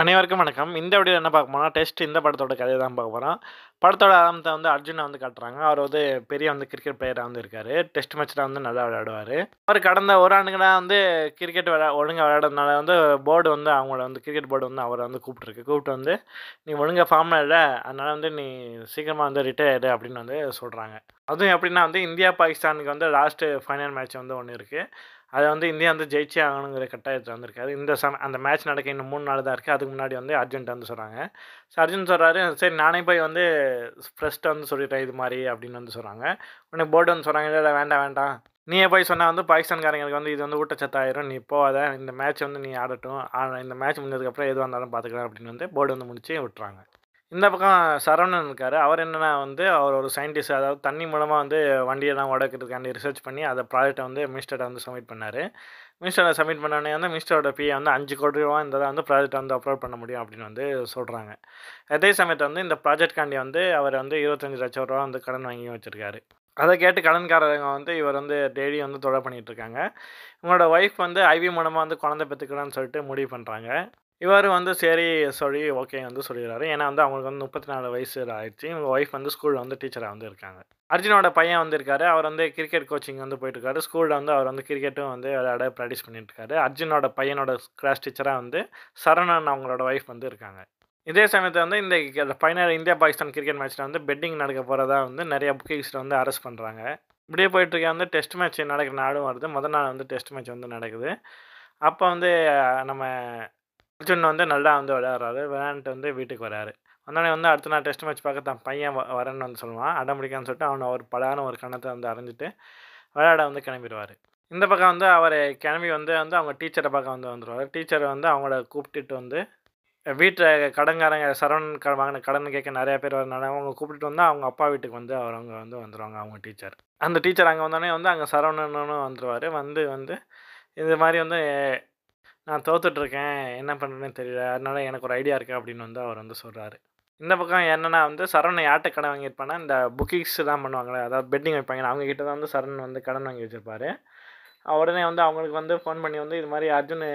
அனைவருக்கும் வணக்கம். இந்த வீடியோல என்ன பார்க்க போறோம்னா, டெஸ்ட் இந்த படத்தோட கதைய தான் பார்க்க போறோம். படத்தோட ஆரம்பத்துல அர்ஜுன காட்டுறாங்க. அவர் பெரிய கிரிக்கெட் பிளேயரா இருக்காரு. டெஸ்ட் மேட்ச்ல நல்லா விளையாடுவாரு. அவர் கடந்த 1 ஆண்டுகளா கிரிக்கெட் ஒழுங்கா விளையாடாதனால போர்டு அவங்கள கிரிக்கெட் போர்டு அவர கூப்பிட்டுருக்கு. கூப்பிட்டு "நீ ஒழுங்கா ஃபார்ம்ல இல்ல. அதனால நீ சீக்கிரமா ரிட்டயர் ஆயிடு" அப்படின்னு சொல்றாங்க. அதுவும் எப்படின்னா இந்தியா, பாகிஸ்தானுக்கு லாஸ்ட் ஃபைனல் மேட்ச் ஒண்ணு இருக்கு. அத இந்தியா ஜெயிச்சே ஆகணுங்கிற கட்டாயத்துல இருக்காரு. அந்த மேட்ச் நடக்க இன்னும் 3 நாள் தான் இருக்கு. அதுக்கு முன்னாடி அர்ஜுன்ட்ட சொல்றாங்க. அர்ஜுன் சொல்றாரு, "சரி நானே போய் பிரஸ்ட்ட சொல்லிட்டேன் இது மாரி" அப்படின்னு சொல்றாங்க. உடனே போர்டு சொல்றாங்க, "இல்ல, இல்ல வேண்டாம், வேண்டாம். நீயே போய் சொன்னா பாகிஸ்தான்காரங்களுக்கு இது ஊட்டச்சத்தாயிரும். நீ போவாத. இந்த மேட்ச் நீ ஆடட்டும். இந்த மேட்ச் முடிஞ்சதுக்கப்புறம் எதுவா இருந்தாலும் பார்த்துக்கலாம்" அப்படின்னு போர்டு முடிச்சு விட்டுறாங்க. இந்த பக்கம் சரவணன் இருக்காரு. அவர் என்னன்னா அவர் ஒரு சயின்டிஸ்ட். அதாவது தண்ணி மூலமா வண்டியெல்லாம் ஓடக்கிறதுக்காண்டி ரிசர்ச் பண்ணி அத ப்ராஜெக்ட்ட மினிஸ்டர்ட்ட சப்மிட் பண்ணாரு. மினிஸ்டர்ட்ட சப்மிட் பண்ணோனே மினிஸ்டரோட பிஏ ₹5,00,00,000 இருந்தா தான் ப்ராஜெக்ட்ட அப்ரூவல் பண்ண முடியும் அப்படின்னு சொல்றாங்க. அதே சமயத்துல இந்த ப்ராஜெக்ட்காண்டி அவர் ₹25,00,000 கடன் வாங்கியும் வச்சிருக்காரு. அத கேட்டு கடன்காரங்க இவர் டெய்லியும் தொல்ல பண்ணிட்டு இருக்காங்க. இவங்களோட ஒய்ஃப் ஐவி மூலமா குழந்தை பெத்துக்கலாம்னு சொல்லிட்டு முடிவு பண்றாங்க. இவரு சரி சொல்லி ஓகே சொல்லிடுறாரு. ஏன்னா அவங்களுக்கு 34 வயசு ஆயிடுச்சு. இவங்க ஒய்ஃப் ஸ்கூல்ல டீச்சரா இருக்காங்க. அர்ஜுனோட பையன் இருக்காரு. அவர் கிரிக்கெட் கோச்சிங் போயிட்டுருக்காரு. ஸ்கூல்ல அவர் கிரிக்கெட்டும் விளையாட பிராக்டிஸ் பண்ணிட்டுருக்காரு. அர்ஜுனோட பையனோட கிளாஸ் டீச்சரா சரவணன் அவங்களோட ஒய்ஃப் இருக்காங்க. இதே சமயத்துல இந்த ஃபைனல் இந்தியா, பாகிஸ்தான் கிரிக்கெட் மேட்ச்ல பெட்டிங் நடக்க போறதா நெறைய புக்கீஸ்ல அரெஸ்ட் பண்றாங்க. இப்படியே போயிட்டுருக்க டெஸ்ட் மேட்ச் நடக்கிற நாளும் வருது. முதல் நாள் டெஸ்ட் மேட்ச் நடக்குது. அப்ப நம்ம அர்ஜுன் நல்லா விளையாடுறாரு. விளையாண்டுட்டு வீட்டுக்கு வராரு. வந்தோனே அடுத்த நாள் டெஸ்ட் மேட்ச் பார்க்க தான் பையன் வரேன்னு சொல்லுவான். அடம் பிடிக்கான்னு சொல்லிட்டு அவன ஒரு பலான ஒரு கன்னத்த அறைஞ்சிட்டு விளையாட கிளம்பிருவாரு. இந்த பக்கம் அவரு கிளம்பி அவங்க டீச்சர பார்க்க வந்துருவாரு. டீச்சர் அவங்கள கூப்பிட்டுட்டு வீட்ல கடன்காரங்க சரவணன் வாங்கின கடன் கேட்க நெறைய பேர் வரனால அவங்க கூப்பிட்டுட்டு அவங்க அப்பா வீட்டுக்கு அவங்க வந்துருவாங்க அவங்க டீச்சர். அந்த டீச்சர் அங்க வந்தோனே அங்க சரவணனும் வந்துருவாரு. வந்து இது மாரி நான் தோத்துட்ருக்கேன். என்ன பண்ணுறதுன்னே தெரியல. அதனால எனக்கு ஒரு ஐடியா இருக்கு அப்படின்னு அவர் சொல்றாரு. இந்த பக்கம் என்னன்னா சரவணன் யார்ட்ட கடன் வாங்கியிருப்பான்னா, இந்த புக்கிங்ஸ் தான் பண்ணுவாங்கல்ல, அதாவது பெட்டிங் வைப்பாங்கல்ல, அவங்க கிட்ட தான் சரவணன் கடன் வாங்கி வச்சிருப்பாரு. உடனே அவங்களுக்கு ஃபோன் பண்ணி இது மாரி அர்ஜுன்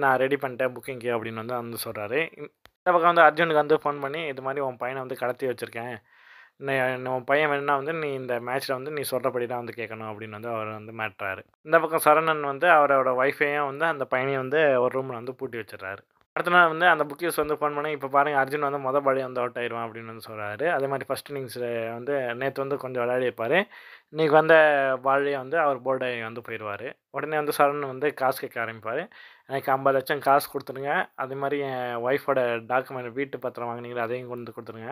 நான் ரெடி பண்ணிட்டேன் புக்கிங்க்கு அப்படின்னு சொல்றாரு. இந்த பக்கம் அர்ஜுனுக்கு ஃபோன் பண்ணி, இது மாரி உன் பையன கடத்தி வச்சிருக்கேன். உன் பையன் வேணும்னா நீ இந்த மேட்ச்ல நீ சொல்றபடி தான் கேட்கணும் அப்படின்னு அவர் மிரட்டுறாரு. இந்த பக்கம் சரவணன் அவரோட ஒய்ஃபையும் அந்த பையனையும் ஒரு ரூம்ல பூட்டி வச்சுடுறாரு. அடுத்த நாள் அந்த புக்கீஸ் ஃபோன் பண்ணி, இப்போ பாருங்க அர்ஜுன் மொத பாலே அவுட் ஆயிருவான் அப்படின்னு சொல்றாரு. அதே மாரி ஃபர்ஸ்ட் இன்னிங்ஸ் நேத்து கொஞ்சம் விளையாடியிருப்பாரு. இன்னைக்கு பால்லயே அவர் போல்ட் ஆகி போயிருவாரு. உடனே சரவணன் காசு கேட்க ஆரம்பிப்பாரு. எனக்கு 50,00,000 காசு குடுத்துருங்க. அதே மாரி என் ஒய்ஃபோட டாக்குமெண்ட் வீட்டு பத்திரம் வாங்குனீங்கல்ல, அதையும் கொண்டு குடுத்துருங்க.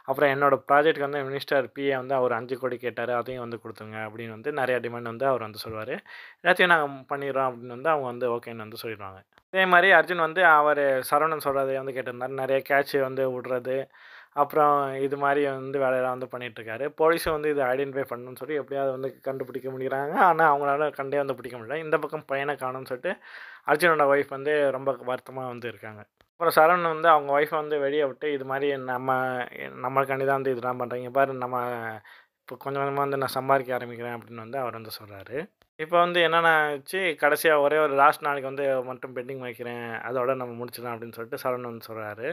அப்புறம் என்னோட ப்ராஜெக்ட்க்கு மினிஸ்டர் பிஏ அவர் 5,00,00,000 கேட்டாரு. அதையும் குடுத்துருங்க அப்படின்னு நெறைய டிமாண்ட் அவர் சொல்லுவாரு. எல்லாத்தையும் நாங்க பண்ணிர்றோம் அப்படின்னு அவங்க ஓகேன்னு சொல்லிருவாங்க. இதே மாரி அர்ஜுன் அவரு சரவணன் சொல்றத கேட்டிருந்தாரு. நெறைய கேட்ச் விடுறது. அப்புறம் இது மாரி வேலையெல்லாம் பண்ணிட்டுருக்காரு. போலீஸும் இத ஐடென்டிஃபை பண்ணணும்னு சொல்லி எப்படியாவது கண்டுபிடிக்க முடியறாங்க. ஆனா அவங்களால கண்டே பிடிக்க முடியல. இந்த பக்கம் பையன காணோம்னு சொல்லிட்டு அர்ஜுனோட ஒய்ஃப் ரொம்ப வருத்தமா இருக்காங்க. அப்புறம் சரவணன் அவங்க ஒய்ஃப வெளிய விட்டு, இது மாரி நம்மளுக்காண்டி தான் இதெல்லாம் பண்றீங்க. பாரு நம்ம இப்போ கொஞ்சம் கொஞ்சமா நான் சம்பாதிக்க ஆரம்பிக்கிறேன் அப்படின்னு அவர் சொல்றாரு. இப்போ என்னன்னா ஆச்சு, கடைசியா ஒரே ஒரு லாஸ்ட் நாளைக்கு மட்டும் பெட்டிங் வைக்கிறேன். அதோட நம்ம முடிச்சிடலாம் அப்படின்னு சொல்லிட்டு சரவணன் சொல்றாரு.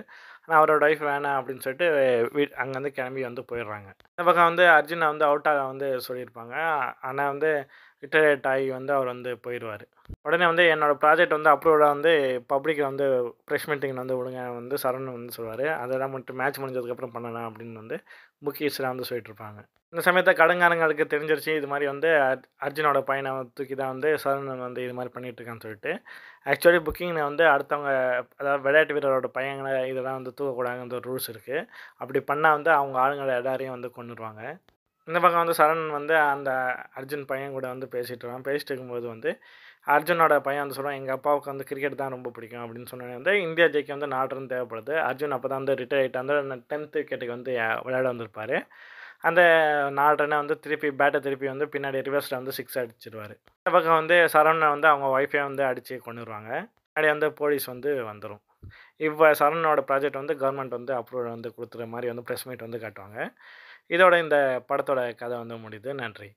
ஆனா அவரோட ஒய்ஃப் வேணாம் அப்படின்னு சொல்லிட்டு அங்கேருந்து கிளம்பி போயிடுறாங்க. இந்த பக்கம் அர்ஜுன அவுட் ஆக சொல்லியிருப்பாங்க. ஆனா ரிட்டயர்ட் ஆகி அவர் போயிருவாரு. உடனே என்னோட ப்ராஜெக்ட் அப்ரூவ்டா பப்ளிக்ல பிரஸ் மீட்டிங் விடுங்க சரவணன் சொல்லுவாரு. அதெல்லாம் மட்டும் மேட்ச் முடிஞ்சதுக்கப்புறம் பண்ணலாம் அப்படின்னு புக்கீஸ்லாம் சொல்லிட்டுருப்பாங்க. இந்த சமயத்துல கடன்காரங்களுக்கு தெரிஞ்சிருச்சு. இது மாரி அர்ஜுனோட பையன தூக்கி தான் சரவணன் இது மாரி பண்ணிட்டுருக்கான்னு சொல்லிட்டு. ஆக்சுவலி புக்கிங்ல அடுத்தவங்க, அதாவது விளையாட்டு வீரரோட பையங்கள இதெல்லாம் தூக்கக்கூடாதுன்னு ஒரு ரூல்ஸ் இருக்கு. அப்படி பண்ணா அவங்க ஆளுங்கள எல்லாரையும் கொன்னுருவாங்க. இந்த பக்கம் சரவணன் அந்த அர்ஜுன் பையன் கூட பேசிட்டு இருக்கான். பேசிட்டு இருக்கும்போது அர்ஜுனோட பையன் சொல்றான், "எங்க அப்பாவுக்கு கிரிக்கெட் தான் ரொம்ப பிடிக்கும்" அப்படின்னு சொன்னோனே இந்தியா ஜெயிக்க 4 ரன் தேவைப்படுது. அர்ஜுன் அப்ப தான் ரிட்டயர் ஆயிட்டு 10th விக்கெட்டுக்கு விளையாட வந்திருப்பாரு. அந்த 4 ரன்ன திருப்பி பேட்ட திருப்பி பின்னாடி ரிவர்ஸ்ல 6 அடிச்சுருவாரு. இந்த பக்கம் சரவணன அவங்க ஒய்ஃபே அடிச்சு கொன்னுருவாங்க. பின்னாடி போலீஸ் வந்துரும். இப்ப சரவணனோட ப்ராஜெக்ட் கவர்மெண்ட் அப்ரூவல் குடுத்துற மாரி பிரஸ் மீட் காட்டுவாங்க. இதோட இந்த படத்தோட கதை முடியுது. நன்றி.